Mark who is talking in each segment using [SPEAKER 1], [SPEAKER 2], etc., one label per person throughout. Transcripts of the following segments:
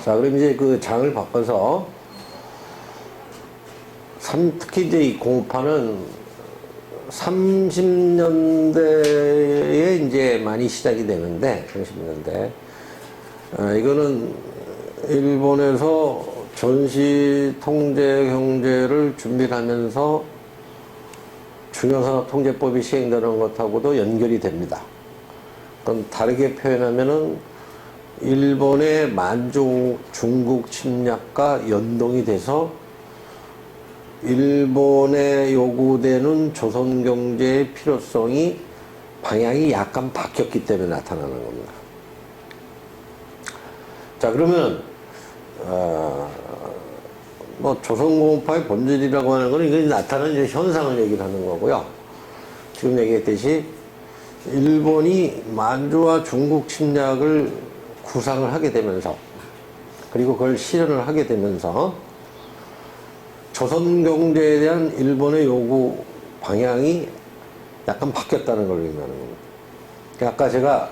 [SPEAKER 1] 자, 그럼 이제 그 장을 바꿔서 특히 이제 이 공업화는 30년대에 이제 많이 시작이 되는데, 30년대. 이거는 일본에서 전시 통제 경제를 준비를 하면서 중요산업통제법이 시행되는 것하고도 연결이 됩니다. 그럼 다르게 표현하면은 일본의 만주 중국 침략과 연동이 돼서 일본에 요구되는 조선 경제의 필요성이 방향이 약간 바뀌었기 때문에 나타나는 겁니다. 자, 그러면 뭐 조선공업화의 본질이라고 하는 건 이게 나타나는 이제 현상을 얘기를 하는 거고요. 지금 얘기했듯이 일본이 만주와 중국 침략을 구상을 하게 되면서, 그리고 그걸 실현을 하게 되면서 조선 경제에 대한 일본의 요구 방향이 약간 바뀌었다는 걸 의미하는 겁니다. 아까 제가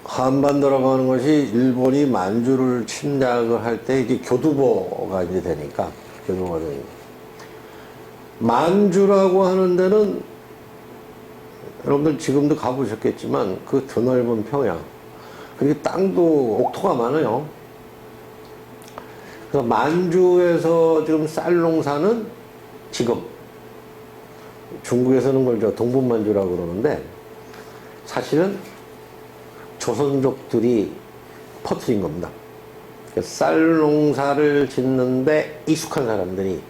[SPEAKER 1] 한반도라고 하는 것이 일본이 만주를 침략을 할 때 이게 교두보가 이제 되니까, 교두보가 되니까. 만주라고 하는 데는 여러분들 지금도 가보셨겠지만 그 드넓은 평야, 그리고 땅도 옥토가 많아요. 그래서 만주에서 지금 쌀 농사는 지금 중국에서는 걸 동분만주라고 그러는데, 사실은 조선족들이 퍼뜨린 겁니다. 쌀 농사를 짓는데 익숙한 사람들이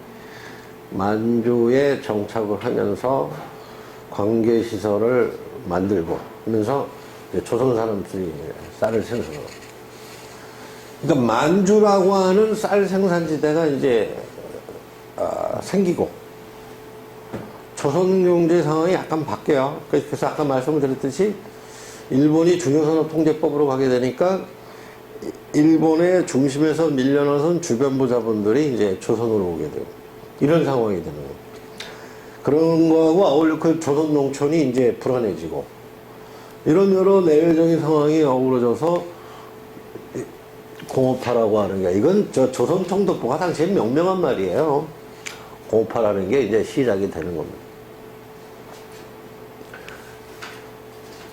[SPEAKER 1] 만주에 정착을 하면서 관계시설을 만들고 하면서 조선 사람들이 쌀을 생산하고. 그러니까 만주라고 하는 쌀 생산지대가 이제 생기고 조선 경제 상황이 약간 바뀌어요. 그래서 아까 말씀을 드렸듯이 일본이 중요산업통제법으로 가게 되니까 일본의 중심에서 밀려나선 주변부 자본들이 이제 조선으로 오게 되고 이런 상황이 되는 거예요. 그런 거하고 아울러 그 조선 농촌이 이제 불안해지고 이런 여러 내외적인 상황이 어우러져서 공업화라고 하는 게, 이건 조선 총독부가 당시에 명명한 말이에요. 공업화라는 게 이제 시작이 되는 겁니다.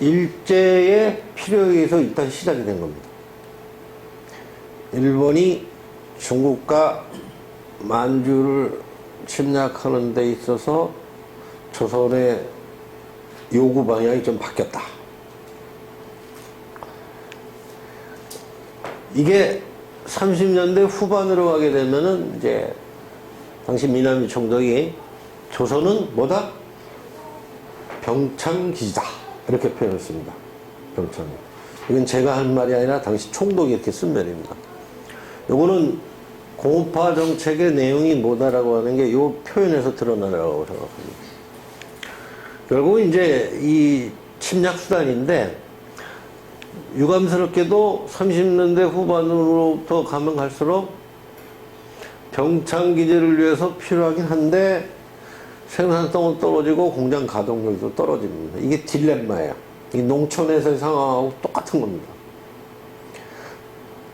[SPEAKER 1] 일제의 필요에 의해서 일단 시작이 된 겁니다. 일본이 중국과 만주를 침략하는 데 있어서 조선의 요구 방향이 좀 바뀌었다. 이게 30년대 후반으로 가게 되면은 이제 당시 미나미 총독이 조선은 뭐다? 병창기지다. 이렇게 표현했습니다. 병창. 이건 제가 한 말이 아니라 당시 총독이 이렇게 쓴 말입니다. 요거는 공업화 정책의 내용이 뭐다라고 하는 게 이 표현에서 드러나라고 생각합니다. 결국 이제 이 침략 수단인데 유감스럽게도 30년대 후반으로부터 가면 갈수록 병창기지를 위해서 필요하긴 한데 생산성은 떨어지고 공장 가동률도 떨어집니다. 이게 딜레마예요. 이 농촌에서의 상황하고 똑같은 겁니다.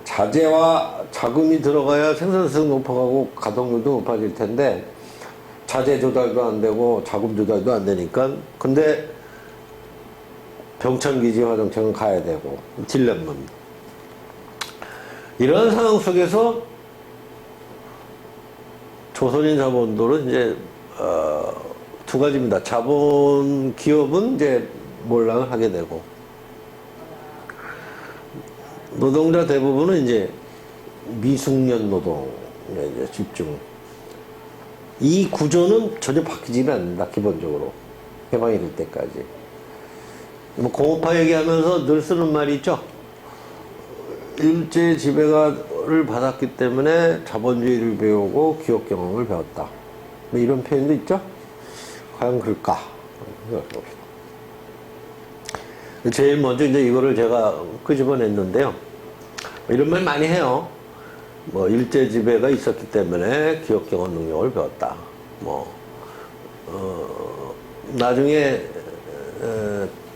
[SPEAKER 1] 자재와 자금이 들어가야 생산성이 높아가고 가동률도 높아질 텐데 자재 조달도 안 되고 자금 조달도 안 되니까, 근데 병창기지화 정책은 가야 되고 딜레마입니다. 이런 상황 속에서 조선인 자본들은 이제 두 가지입니다. 자본 기업은 이제 몰락을 하게 되고 노동자 대부분은 이제 미숙련 노동에 이제 집중. 이 구조는 전혀 바뀌지는 않는다. 기본적으로 해방이 될 때까지. 뭐 공업화 얘기하면서 늘 쓰는 말이 있죠. 일제 지배를 받았기 때문에 자본주의를 배우고 기업 경영을 배웠다. 뭐 이런 표현도 있죠. 과연 그럴까? 생각해봅시다. 제일 먼저 이제 이거를 제가 끄집어냈는데요. 이런 말 많이 해요. 뭐 일제 지배가 있었기 때문에 기업 경영 능력을 배웠다. 나중에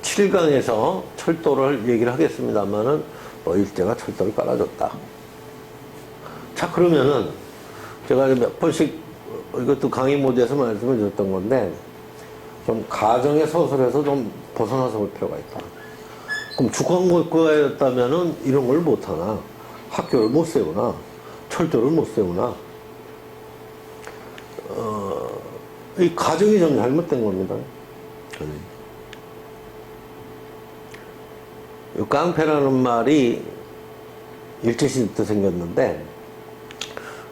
[SPEAKER 1] 7강에서 철도를 얘기를 하겠습니다만은 일제가 철도를 깔아줬다. 자, 그러면은 제가 몇 번씩 이것도 강의 모드에서 말씀을 드렸던 건데, 좀 가정의 서술에서 좀 벗어나서 볼 필요가 있다. 그럼 주권국가였다면은 이런 걸 못하나? 학교를 못 세우나? 철도를 못 세우나? 이 가정이 좀 잘못된 겁니다. 이 깡패라는 말이 일제시대 때 생겼는데,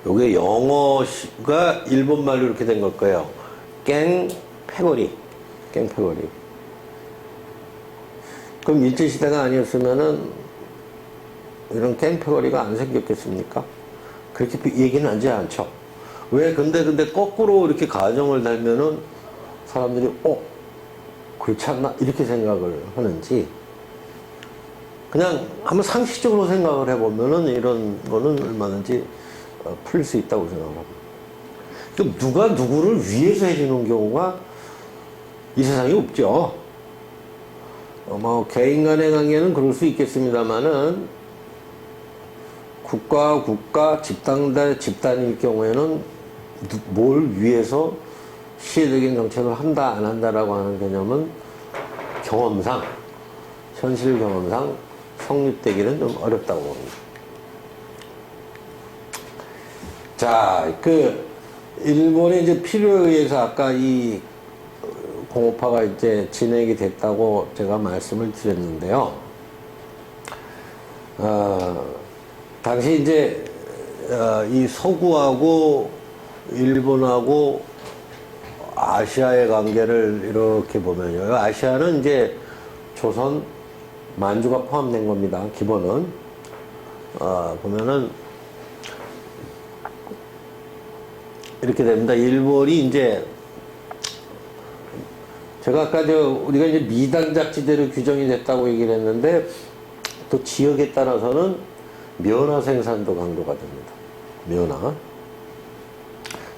[SPEAKER 1] 요게 영어가 일본말로 이렇게 된 걸 거예요. 깽패거리. 깽패거리. 그럼 일제시대가 아니었으면은 이런 깽패거리가 안 생겼겠습니까? 그렇게 얘기는 하지 않죠. 왜? 근데 거꾸로 이렇게 가정을 달면은 사람들이, 그렇지 않나? 이렇게 생각을 하는지, 그냥 한번 상식적으로 생각을 해보면은 이런 거는 얼마든지 풀릴 수 있다고 생각합니다. 그럼 누가 누구를 위해서 해주는 경우가 이 세상에 없죠. 뭐 개인 간의 관계는 그럴 수 있겠습니다만은 국가, 집단 대 집단일 경우에는 뭘 위해서 시혜적인 정책을 한다, 안 한다라고 하는 개념은 경험상, 현실 경험상 성립되기는 좀 어렵다고 봅니다. 자, 일본의 이제 필요에 의해서 아까 이 공업화가 이제 진행이 됐다고 제가 말씀을 드렸는데요. 당시 이제, 이 서구하고 일본하고 아시아의 관계를 이렇게 보면요. 아시아는 이제 조선, 만주가 포함된 겁니다. 기본은. 보면은, 이렇게 됩니다. 일본이 이제, 제가 아까 우리가 이제 미단작지대로 규정이 됐다고 얘기를 했는데, 또 지역에 따라서는 면화 생산도 강조가 됩니다. 면화.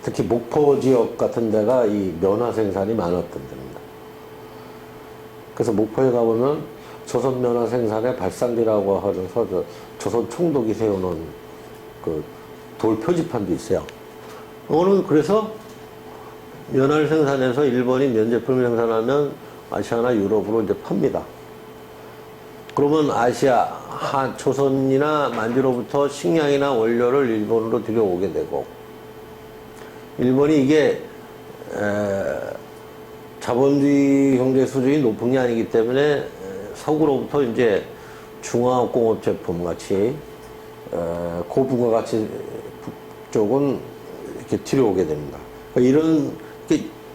[SPEAKER 1] 특히 목포 지역 같은 데가 이 면화 생산이 많았던 데입니다. 그래서 목포에 가보면 조선 면화 생산의 발상지라고 하면서 조선 총독이 세우는 그 돌 표지판도 있어요. 오늘 그래서 면화를 생산해서 일본이 면 제품을 생산하면 아시아나 유럽으로 이제 팝니다. 그러면 아시아, 조선이나 만주로부터 식량이나 원료를 일본으로 들여오게 되고, 일본이 이게 자본주의 경제 수준이 높은 게 아니기 때문에 서구로부터 이제 중화공업 제품 같이 고부가 가치 쪽은 이렇게 들여오게 됩니다. 그러니까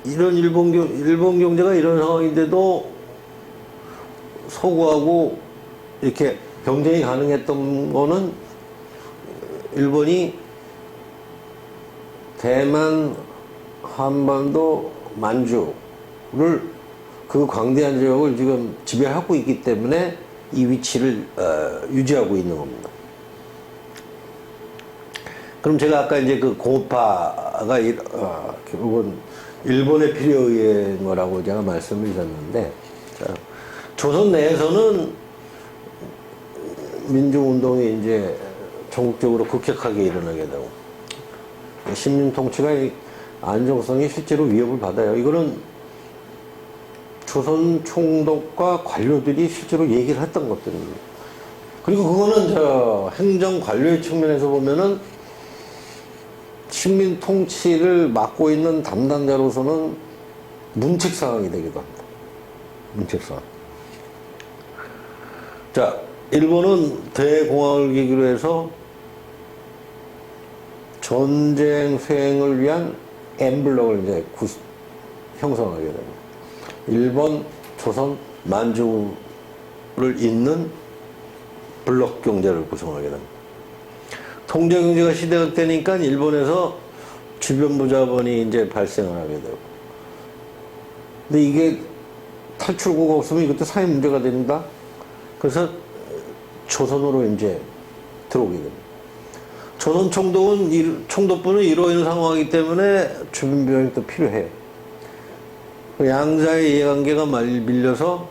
[SPEAKER 1] 이런 일본 경제가 이런 상황인데도 서구하고 이렇게 경쟁이 가능했던 거는 일본이 대만, 한반도, 만주를 그 광대한 지역을 지금 지배하고 있기 때문에 이 위치를 유지하고 있는 겁니다. 그럼 제가 아까 이제 그 공업화가 결국은 일본의 필요에 의한 거라고 제가 말씀을 드렸는데, 조선 내에서는 민주운동이 이제 전국적으로 급격하게 일어나게 되고, 식민 통치가 안정성이 실제로 위협을 받아요. 이거는 조선 총독과 관료들이 실제로 얘기를 했던 것들입니다. 그리고 그거는 행정 관료의 측면에서 보면은 식민 통치를 맡고 있는 담당자로서는 문책 상황이 되기도 합니다. 문책 상황. 자, 일본은 대공황을 계기로 해서 전쟁 수행을 위한 엠블럭을 이제 형성하게 됩니다. 일본, 조선, 만주를 잇는 블록 경제를 구성하게 됩니다. 통제 경제가 시대각되니까 일본에서 주변부 자본이 이제 발생을 하게 되고. 근데 이게 탈출구가 없으면 이것도 사회 문제가 됩니다. 그래서 조선으로 이제 들어오게 됩니다. 조선 총독부는 이로 인한 상황이기 때문에 주변 비용이 또 필요해요. 양자의 이해관계가 밀려서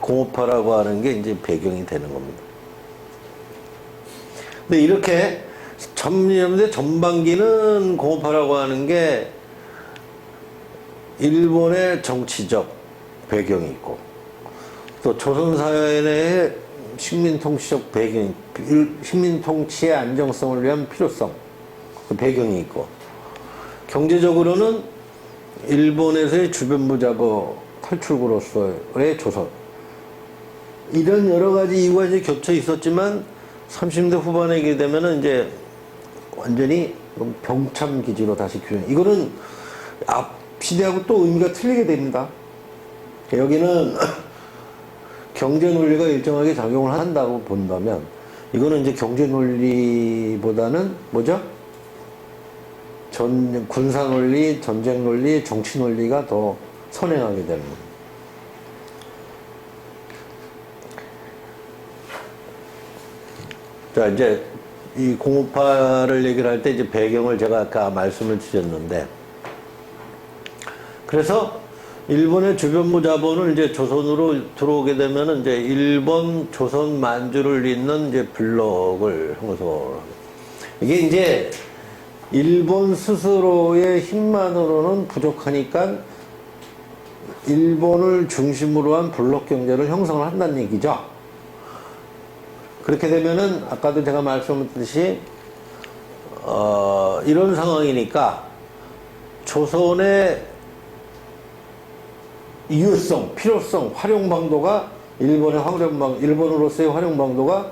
[SPEAKER 1] 공업화라고 하는 게 이제 배경이 되는 겁니다. 근데 이렇게 전년대 전반기는 공업화라고 하는 게 일본의 정치적 배경이 있고 또 조선사회 내의 식민통치적 배경, 식민통치의 안정성을 위한 필요성, 그 배경이 있고 경제적으로는 일본에서의 주변부 잡어 탈출구로서의 조선, 이런 여러 가지 이유가 이제 겹쳐 있었지만 30대 후반에 이게 되면은 이제 완전히 병참 기지로 다시 규정. 이거는 앞 시대하고 또 의미가 틀리게 됩니다. 여기는 경제 논리가 일정하게 작용을 한다고 본다면 이거는 이제 경제 논리보다는 뭐죠? 군사 논리, 전쟁 논리, 정치 논리가 더 선행하게 되는 겁니다. 자, 이제 이 공업화를 얘기를 할 때 이제 배경을 제가 아까 말씀을 드렸는데, 그래서 일본의 주변부 자본을 이제 조선으로 들어오게 되면은 이제 일본, 조선, 만주를 잇는 이제 블록을 형성을 이게 이제 일본 스스로의 힘만으로는 부족하니까 일본을 중심으로 한 블록 경제를 형성을 한다는 얘기죠. 그렇게 되면은 아까도 제가 말씀드렸듯이 이런 상황이니까 조선의 유효성, 필요성, 활용 방도가 일본으로서의 활용 방도가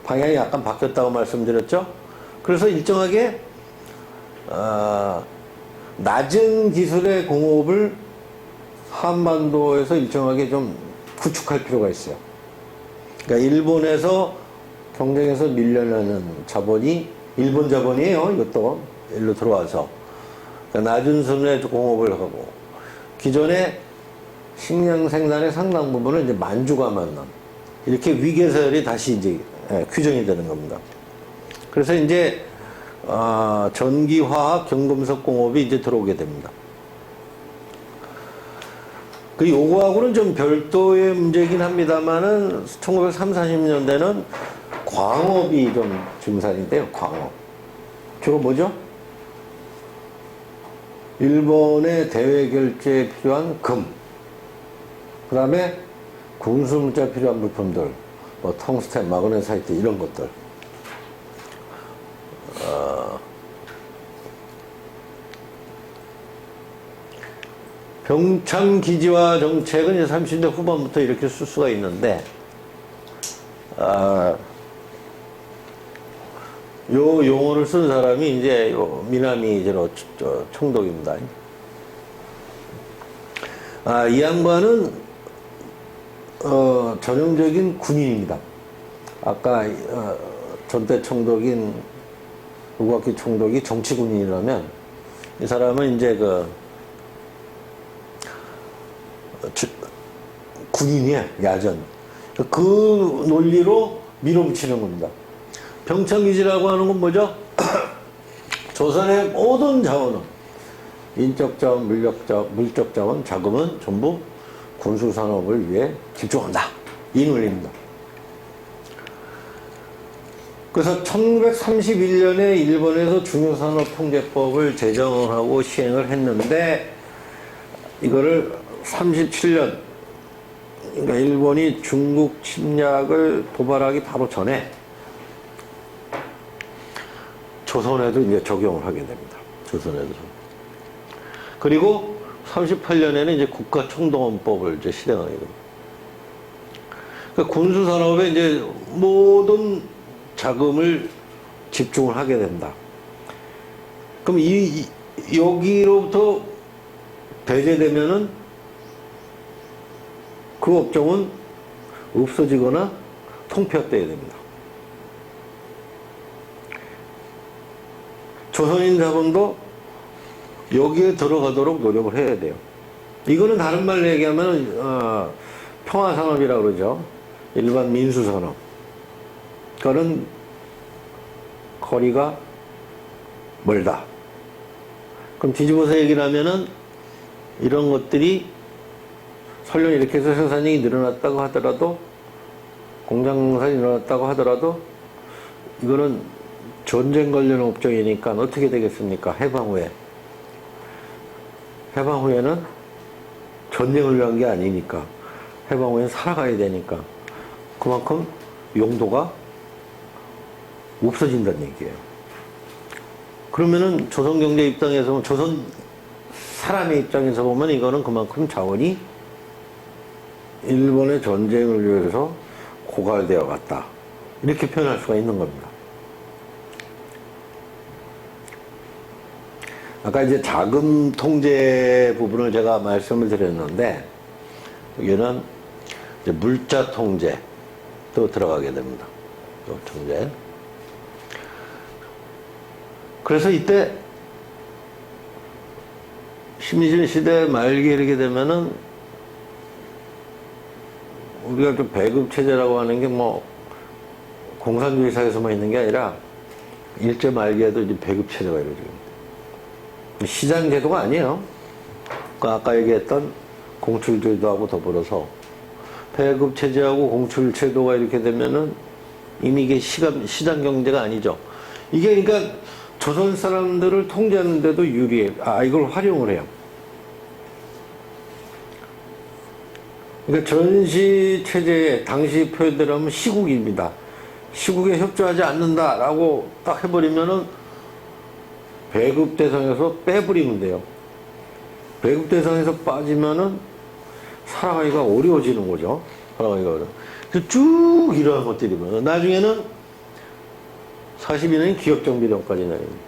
[SPEAKER 1] 방향이 약간 바뀌었다고 말씀드렸죠. 그래서 일정하게 낮은 기술의 공업을 한반도에서 일정하게 좀 구축할 필요가 있어요. 그러니까 일본에서 경쟁에서 밀려나는 자본이 일본 자본이에요. 이것도 일로 들어와서 그러니까 낮은 수준의 공업을 하고 기존의 식량 생산의 상당 부분을 이제 만주가 만남 이렇게 위계서열이 다시 이제 규정이 되는 겁니다. 그래서 이제 전기, 화학, 경금속 공업이 이제 들어오게 됩니다. 그 요거하고는 좀 별도의 문제이긴 합니다만은 1930, 40년대는 광업이 좀 증산인데요. 광업. 주로 뭐죠? 일본의 대외 결제에 필요한 금. 그 다음에 군수물자 필요한 물품들. 뭐 텅스텐, 마그네사이트 이런 것들. 병참기지화 정책은 이제 30대 후반부터 이렇게 쓸 수가 있는데, 요 용어를 쓴 사람이 이제 요 미나미 총독입니다. 이 양반은, 전형적인 군인입니다. 아까, 전대 총독인 우가키 총독이 정치군인이라면, 이 사람은 이제 군인이야, 야전. 그 논리로 밀어붙이는 겁니다. 병참기지라고 하는 건 뭐죠? 조선의 모든 자원은, 인적 자원, 물적 자원, 자금은 전부 군수산업을 위해 집중한다. 이 논리입니다. 그래서 1931년에 일본에서 중요산업통제법을 제정하고 시행을 했는데, 이거를 37년, 그러니까 일본이 중국 침략을 도발하기 바로 전에 조선에도 이제 적용을 하게 됩니다. 조선에도. 그리고 38년에는 이제 국가총동원법을 이제 실행하게 됩니다. 그러니까 군수산업에 이제 모든 자금을 집중을 하게 된다. 그럼 여기로부터 배제되면은 그 업종은 없어지거나 통폐합되어야 됩니다. 조선인 자본도 여기에 들어가도록 노력을 해야 돼요. 이거는 다른 말로 얘기하면 평화산업이라고 그러죠. 일반 민수산업. 그거는 거리가 멀다. 그럼 뒤집어서 얘기를 하면은 이런 것들이 설령 이렇게 해서 생산량이 늘어났다고 하더라도, 공장 생산이 늘어났다고 하더라도, 이거는 전쟁 관련 업종이니까 어떻게 되겠습니까? 해방 후에. 해방 후에는 전쟁을 위한 게 아니니까. 해방 후에는 살아가야 되니까. 그만큼 용도가 없어진다는 얘기예요. 그러면은 조선 경제 입장에서, 조선 사람의 입장에서 보면 이거는 그만큼 자원이 일본의 전쟁을 위해서 고갈되어 갔다. 이렇게 표현할 수가 있는 겁니다. 아까 이제 자금 통제 부분을 제가 말씀을 드렸는데, 여기는 이제 물자 통제도 들어가게 됩니다. 통제. 그래서 이때 심리전 시대 말기에 이르게 되면은 우리가 좀 배급 체제라고 하는 게 뭐 공산주의 사회에서만 있는 게 아니라 일제 말기에도 이제 배급 체제가 이루어지고 시장 제도가 아니에요. 아까 얘기했던 공출 제도하고 더불어서 배급 체제하고 공출 제도가 이렇게 되면은 이미 이게 시장 경제가 아니죠. 이게 그러니까 조선 사람들을 통제하는데도 유리해. 이걸 활용을 해요. 그러니까 전시 체제에 당시 표현대로 하면 시국입니다. 시국에 협조하지 않는다라고 딱 해버리면은 배급 대상에서 빼버리면 돼요. 배급 대상에서 빠지면은 살아가기가 어려워지는 거죠. 살아가기가 어려워. 그래서 쭉 이러한 것들이 많아요. 나중에는 42년이 기업정비령까지 내립니다.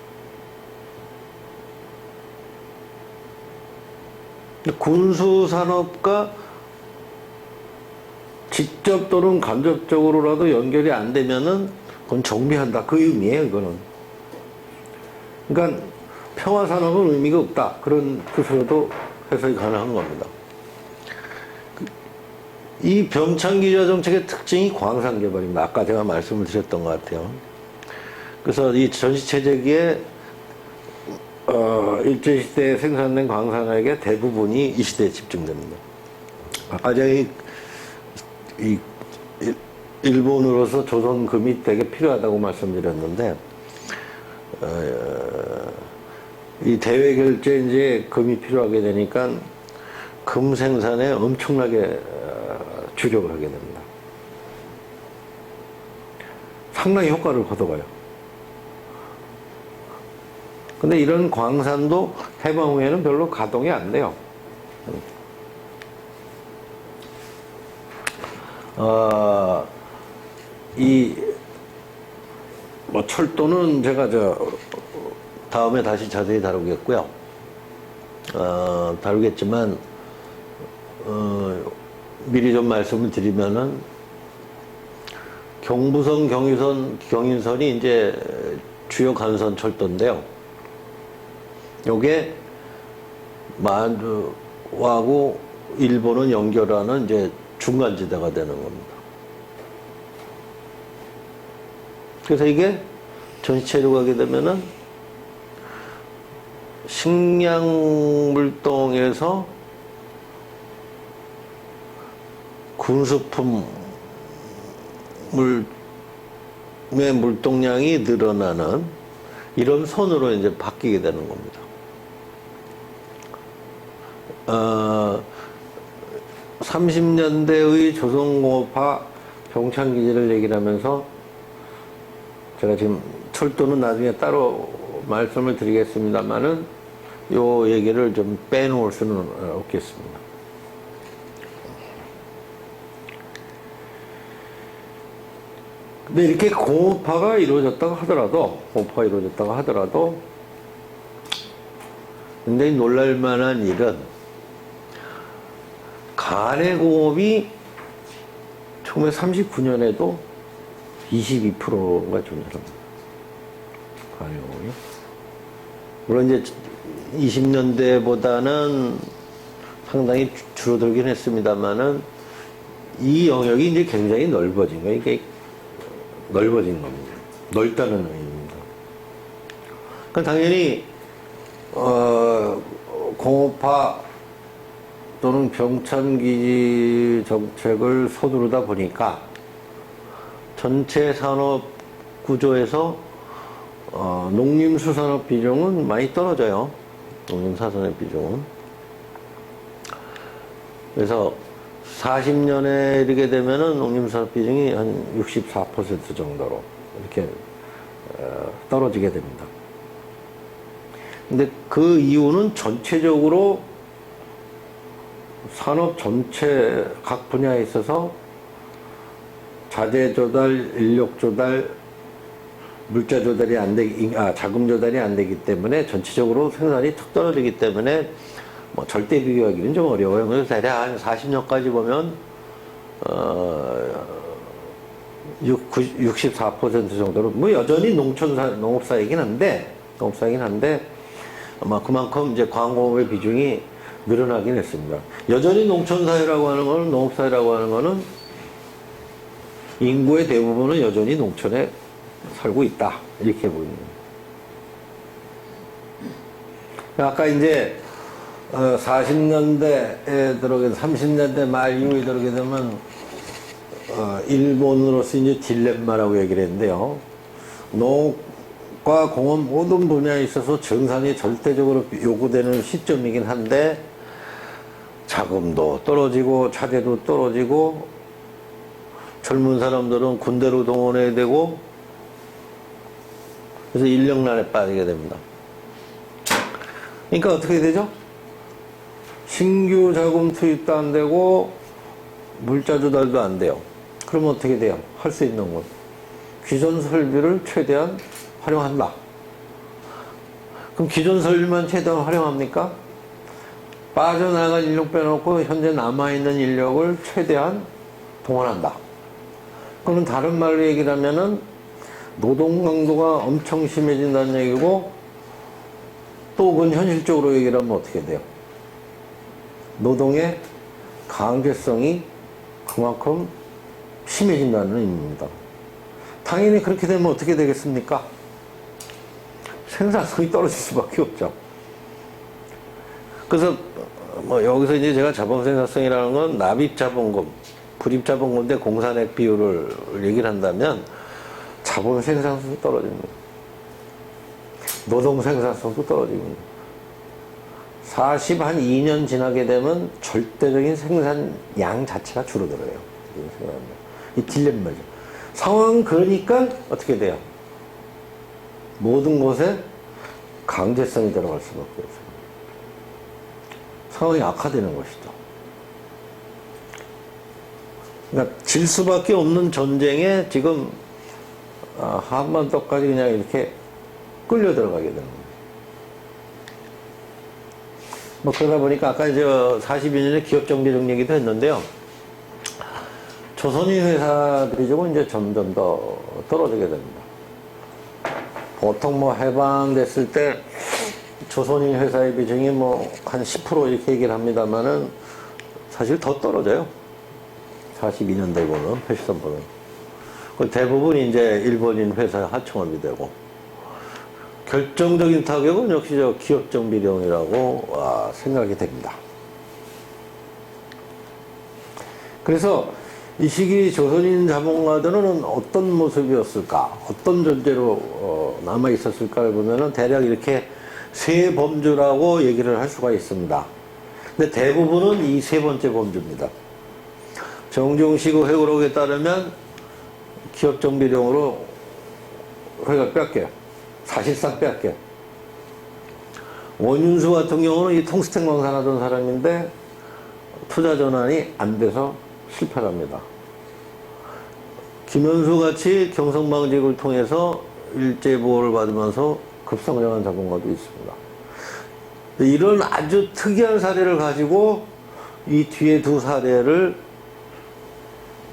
[SPEAKER 1] 군수산업과 직접 또는 간접적으로라도 연결이 안 되면은 그건 정비한다. 그 의미예요, 이거는. 그러니까 평화산업은 의미가 없다. 그런 뜻으로도 해석이 가능한 겁니다. 이 병창기지화 정책의 특징이 광산개발입니다. 아까 제가 말씀을 드렸던 것 같아요. 그래서 이 전시체제기에 일제시대에 생산된 광산액의 대부분이 이 시대에 집중됩니다. 아까 제가 일본으로서 조선금이 되게 필요하다고 말씀드렸는데, 이 대외결제 이제 금이 필요하게 되니까 금 생산에 엄청나게 주력을 하게 됩니다. 상당히 효과를 거둬가요. 근데 이런 광산도 해방 후에는 별로 가동이 안 돼요. 철도는 제가 다음에 다시 자세히 다루겠고요. 다루겠지만, 미리 좀 말씀을 드리면은, 경부선, 경인선이 이제 주요 간선 철도인데요. 요게 만주하고 일본을 연결하는 이제 중간지대가 되는 겁니다. 그래서 이게 전시체로 가게 되면은 식량물동에서 군수품의 물동량이 늘어나는 이런 선으로 이제 바뀌게 되는 겁니다. 30년대의 조선공업화 병창기지를 얘기를 하면서 제가 지금 철도는 나중에 따로 말씀을 드리겠습니다만은 요 얘기를 좀 빼놓을 수는 없겠습니다. 근데 이렇게 공업화가 이루어졌다고 하더라도 굉장히 놀랄만한 일은 간해공업이 1939년에도 22%가 존재합니다. 간해공업이. 물론 이제 20년대보다는 상당히 줄어들긴 했습니다만은 이 영역이 이제 굉장히 넓어진 거예요. 이게 넓어진 겁니다. 넓다는 의미입니다. 그러니까 당연히 공업화 또는 병창기지 정책을 서두르다 보니까 전체 산업 구조에서 농림수산업 비중은 많이 떨어져요. 농림사산업 비중은. 그래서 40년에 이르게 되면은 농림사업 비중이 한 64% 정도로 이렇게 떨어지게 됩니다. 근데 그 이유는 전체적으로 산업 전체 각 분야에 있어서 자재 조달, 인력 조달, 물자 조달이 자금 조달이 안 되기 때문에 전체적으로 생산이 턱 떨어지기 때문에 뭐 절대 비교하기는 좀 어려워요. 그래서 대략 한 40년까지 보면 64% 정도로 뭐 여전히 농업사이긴 한데 아마 그만큼 이제 광공업의 비중이 늘어나긴 했습니다. 여전히 농촌사회라고 하는 거는 농업사회라고 하는 거는 인구의 대부분은 여전히 농촌에 살고 있다 이렇게 보입니다. 아까 이제 40년대에 들어오게 30년대 말 이후에 들어오게 되면 일본으로서 이제 딜레마라고 얘기를 했는데요. 농업과 공업 모든 분야에 있어서 정산이 절대적으로 요구되는 시점이긴 한데 자금도 떨어지고 차제도 떨어지고 젊은 사람들은 군대로 동원해야 되고 그래서 인력난에 빠지게 됩니다. 그러니까 어떻게 되죠? 신규 자금 투입도 안 되고 물자 조달도 안 돼요. 그러면 어떻게 돼요? 할 수 있는 건 기존 설비를 최대한 활용한다. 그럼 기존 설비만 최대한 활용합니까? 빠져나간 인력 빼놓고 현재 남아있는 인력을 최대한 동원한다. 그러면 다른 말로 얘기를 하면은 노동 강도가 엄청 심해진다는 얘기고 또 그건 현실적으로 얘기를 하면 어떻게 돼요? 노동의 강제성이 그만큼 심해진다는 의미입니다. 당연히 그렇게 되면 어떻게 되겠습니까? 생산성이 떨어질 수밖에 없죠. 그래서 뭐 여기서 이제 제가 자본 생산성이라는 건 납입 자본금, 불입 자본금 대 공산액 비율을 얘기를 한다면 자본 생산성이 떨어집니다. 노동 생산성도 떨어집니다. 한 2년 지나게 되면 절대적인 생산량 자체가 줄어들어요. 이 딜레마죠. 상황은 그러니까 어떻게 돼요? 모든 곳에 강제성이 들어갈 수밖에 없어요. 상황이 악화되는 것이죠. 그러니까 질 수밖에 없는 전쟁에 지금 한반도까지 그냥 이렇게 끌려 들어가게 되는 거예요. 뭐 그러다 보니까 아까 이제 42년에 기업 정비령 얘기도 했는데요. 조선인 회사들이 조금 이제 점점 더 떨어지게 됩니다. 보통 뭐 해방됐을 때 조선인 회사의 비중이 뭐 한 10% 이렇게 얘기를 합니다만은 사실 더 떨어져요. 42년대 보면 83%. 대부분 이제 일본인 회사의 하청업이 되고 결정적인 타격은 역시 저 기업정비령이라고 생각이 됩니다. 그래서 이 시기 조선인 자본가들은 어떤 모습이었을까, 어떤 존재로 남아 있었을까를 보면은 대략 이렇게 세 범주라고 얘기를 할 수가 있습니다. 근데 대부분은 이 세 번째 범주입니다. 정종시국 회고록에 따르면 기업정비령으로 회가 뺏겨요. 사실상 뺏겨요. 원윤수 같은 경우는 이 텅스텐 광산하던 사람인데 투자 전환이 안 돼서 실패를 합니다. 김현수 같이 경성방직을 통해서 일제 보호를 받으면서 급성장한 자본가도 있습니다. 이런 아주 특이한 사례를 가지고 이 뒤에 두 사례를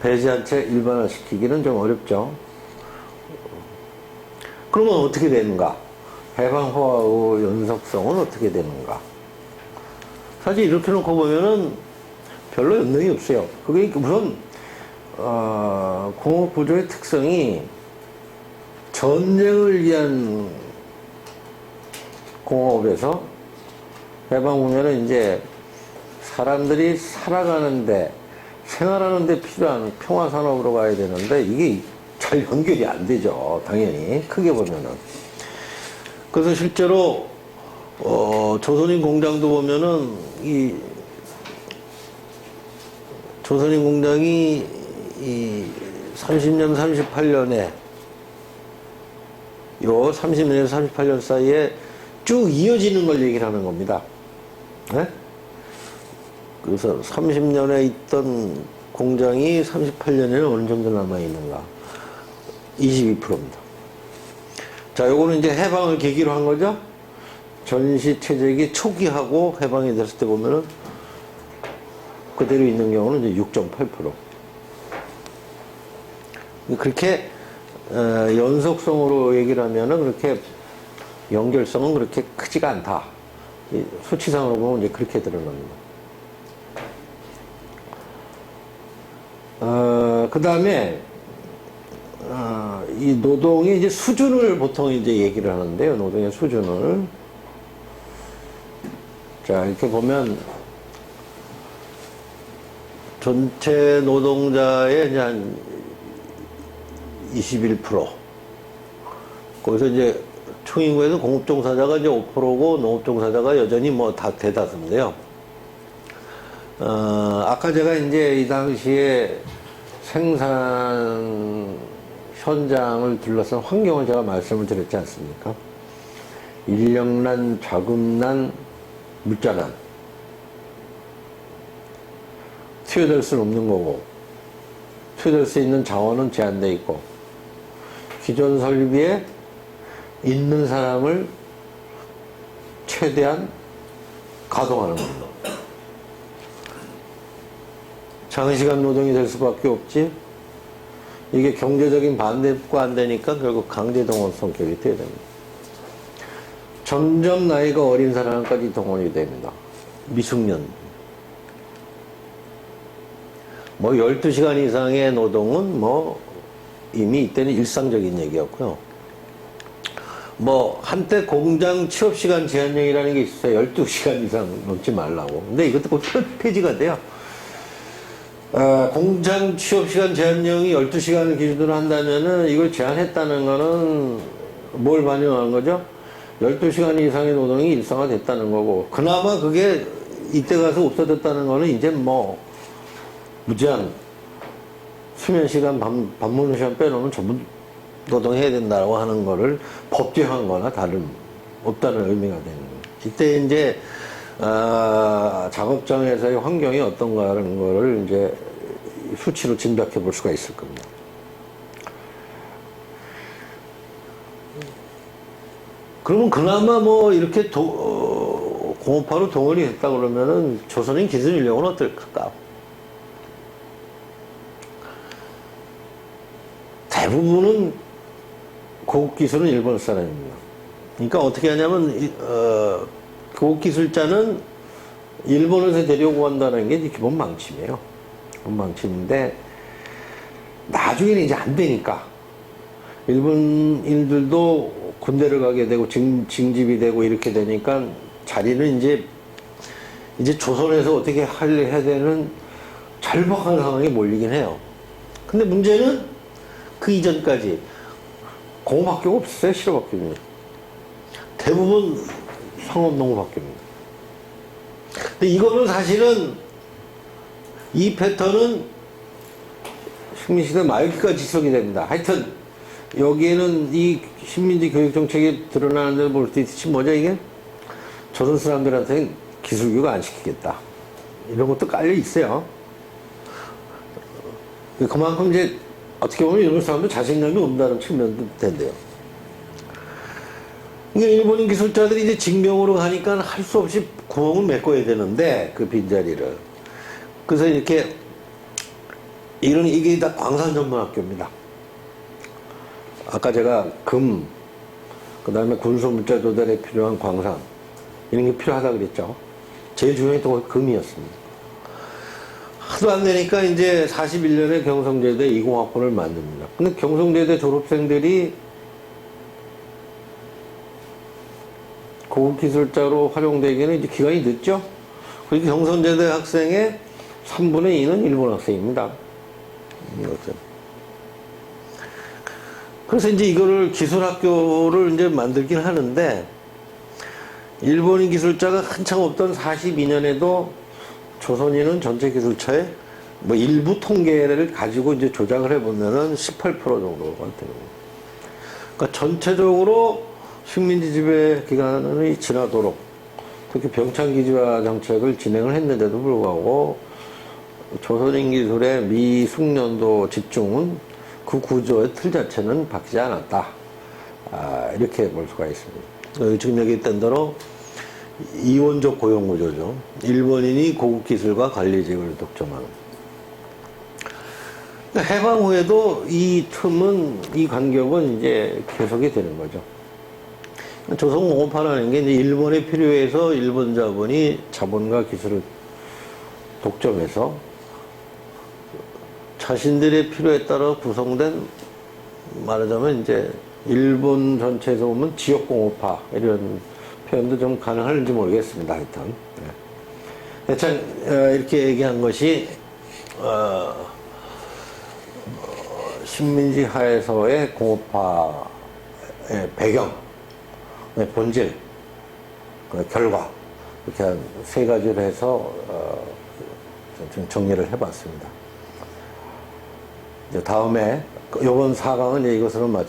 [SPEAKER 1] 배제한 채 일반화시키기는 좀 어렵죠. 그러면 어떻게 되는가? 해방 후의 연속성은 어떻게 되는가? 사실 이렇게 놓고 보면은 별로 연능이 없어요. 그게 우선 공업 구조의 특성이 전쟁을 위한 공업에서 해방 후면은 이제 사람들이 살아가는데 생활하는데 필요한 평화산업으로 가야 되는데 이게 잘 연결이 안 되죠. 당연히 크게 보면은. 그래서 실제로 조선인 공장도 보면은 이 조선인 공장이 이 30년, 38년에 요 30년에서 38년 사이에 쭉 이어지는 걸 얘기를 하는 겁니다. 네? 그래서 30년에 있던 공장이 38년에는 어느 정도 남아있는가? 22%입니다. 자, 요거는 이제 해방을 계기로 한 거죠? 전시체제기 초기하고 해방이 됐을 때 보면은 그대로 있는 경우는 이제 6.8%. 그렇게, 연속성으로 얘기를 하면은 그렇게 연결성은 그렇게 크지가 않다. 수치상으로 보면 이제 그렇게 드러납니다. 그 다음에, 이 노동의 이제 수준을 보통 이제 얘기를 하는데요. 노동의 수준을. 자, 이렇게 보면, 전체 노동자의 이제 한 21%. 거기서 이제 총인구에서 공업종사자가 이제 5%고 농업종사자가 여전히 뭐 다 대다수인데요. 아까 제가 이제 이 당시에 생산 현장을 둘러싼 환경을 제가 말씀을 드렸지 않습니까? 인력난, 자금난, 물자난. 투여될 수는 없는 거고, 투여될 수 있는 자원은 제한되어 있고, 기존 설비에 있는 사람을 최대한 가동하는 겁니다. 장시간 노동이 될 수밖에 없지. 이게 경제적인 반대가 안 되니까 결국 강제동원 성격이 돼야 됩니다. 점점 나이가 어린 사람까지 동원이 됩니다. 미숙년. 뭐 12시간 이상의 노동은 뭐 이미 이때는 일상적인 얘기였고요. 뭐 한때 공장 취업시간 제한령이라는 게 있어요. 12시간 이상 넘지 말라고. 근데 이것도 곧 폐지가 돼요. 공장 취업시간 제한령이 12시간을 기준으로 한다면은 이걸 제한했다는 거는 뭘 반영하는 거죠? 12시간 이상의 노동이 일상화됐다는 거고, 그나마 그게 이때 가서 없어졌다는 거는 이제 뭐 무제한 수면 시간, 밥 먹는 시간 빼놓으면 전부 노동해야 된다고 하는 거를 법제화한 거나 다름 없다는 의미가 되는 거예요. 이때 이제 작업장에서의 환경이 어떤가 하는 거를 이제 수치로 짐작해 볼 수가 있을 겁니다. 그러면 그나마 뭐 이렇게 공업화로 동원이 됐다 그러면은 조선인 기술 인력은 어떨까? 대부분은 고급 기술은 일본 사람입니다. 그러니까 어떻게 하냐면 고급 기술자는 일본에서 데려오고 한다는 게 기본 망침이에요. 기본 망침인데 나중에는 이제 안 되니까 일본인들도 군대를 가게 되고 징집이 되고 이렇게 되니까 자리는 이제 조선에서 어떻게 해야 되는 절박한 상황에 몰리긴 해요. 근데 문제는 그 이전까지 공업학교가 없었어요. 실업학교는 대부분 상업농업학교입니다. 근데 이거는 사실은 이 패턴은 식민시대 말기까지 지속이 됩니다. 하여튼 여기에는 이 식민지 교육정책이 드러나는 데를 볼 수 있듯이 뭐죠 이게? 조선 사람들한테는 기술교육 안 시키겠다. 이런 것도 깔려 있어요. 그만큼 이제 어떻게 보면 일본 사람들 자신감이 온다는 측면도 된대요. 그러니까 일본인 기술자들이 이제 징병으로 가니까 할 수 없이 구멍을 메꿔야 되는데 그 빈자리를. 그래서 이렇게 이게 다 광산 전문 학교입니다. 아까 제가 금, 그 다음에 군소 물자 조달에 필요한 광산 이런 게 필요하다 그랬죠. 제일 중요했던 건 금이었습니다. 하도 안 되니까 이제 41년에 경성제대 20학번을 만듭니다. 근데 경성제대 졸업생들이 고급기술자로 활용되기에는 이제 기간이 늦죠. 그리고 경성제대 학생의 3분의 2는 일본 학생입니다. 그래서 이제 이거를 기술학교를 이제 만들긴 하는데, 일본인 기술자가 한창 없던 42년에도 조선인은 전체 기술차의 뭐 일부 통계를 가지고 이제 조작을 해보면은 18% 정도가 되는 거예요. 그러니까 전체적으로 식민지 지배 기간이 지나도록 특히 병창 기지화 정책을 진행을 했는데도 불구하고 조선인 기술의 미숙련도 집중은 그 구조의 틀 자체는 바뀌지 않았다. 이렇게 볼 수가 있습니다. 지금 여기 있던 대로 이원적 고용 구조죠. 일본인이 고급 기술과 관리직을 독점하는. 해방 후에도 이 틈은, 이 간격은 이제 계속이 되는 거죠. 조선공업화라는 게 이제 일본의 필요에 의해서 일본 자본이 자본과 기술을 독점해서 자신들의 필요에 따라 구성된, 말하자면 이제 일본 전체에서 보면 지역공업화 이런 표현도 좀 가능할지 모르겠습니다. 하여튼. 네. 참, 이렇게 얘기한 것이, 식민지 하에서의 공업화의 배경, 본질, 결과, 이렇게 한 세 가지를 해서, 좀 정리를 해봤습니다. 이제 다음에, 요번 4강은 이것으로 마치겠습니다.